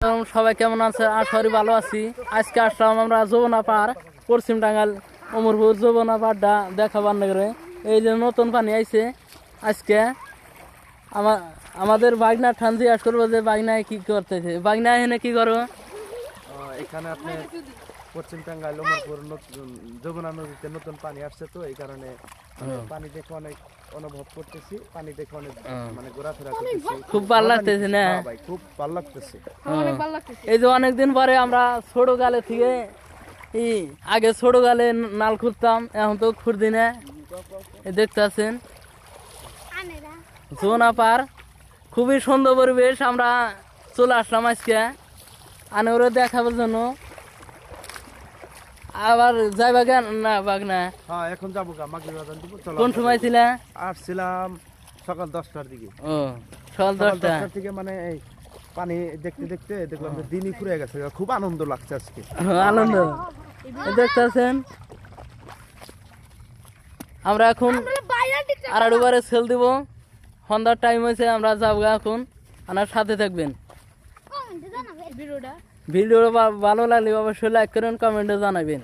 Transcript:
সবাই কেমন আছে? আশারি ভালো আছি। আজকে আসলাম আমরা যমুনা পার পশ্চিম টাঙ্গাইল অমরপুর যমুনা পাড়টা দেখাবার নগরে। এই যে নতুন পানি আইছে আজকে। আমাদের বাইকনা ঠান জিজ্ঞাসা করবো যে বাইকনায় কি করতেছে। বাইকনা এখানে কি করো? এখানে আপনি পশ্চিম টাঙ্গাইল অমরপুর যমুনা নদীতে নতুন পানি আসছে, তো এই কারণে পানি দেখে অনেক অনুভব করতেছি। পানি দেখে অনেক মানে ঘোরাফেরা করতেছি, খুব ভালো লাগতেছে না ভাই? খুব ভালো লাগতেছে। এই যে অনেকদিন পরে আমরা ছোট গালে থেকে আগে ছোট গালে নাল খুঁড়তাম, এখন তো খুঁড়দি না। দেখতে আছেন যমুনা পার, খুবই সুন্দর পরিবেশ। আমরা চলে আসলাম আজকে আনে ওরা দেখাবার জন্য। আবার যাই বাগান না বাগনা? হ্যাঁ, এখন যাবো গা মাগরিব আজান দিব। চলো। কোন সময় ছিল? আসছিলাম সকাল 10টার দিকে। ও সকাল 10টা থেকে মানে এই পানি দেখতে দেখতে দেখলাম যে দিনই ফুরে গেছে। খুব আনন্দ লাগছে আজকে। আনন্দ দেখতেছেন। আমরা এখন আর একবারে সেল দিব। সন্ধ্যার টাইম হয়েছে, আমরা যাবো এখন। আমার সাথে থাকবেন। ভিডিও ভালো লাগলে অবশ্যই লাইক করেন, কমেন্টে জানাবেন।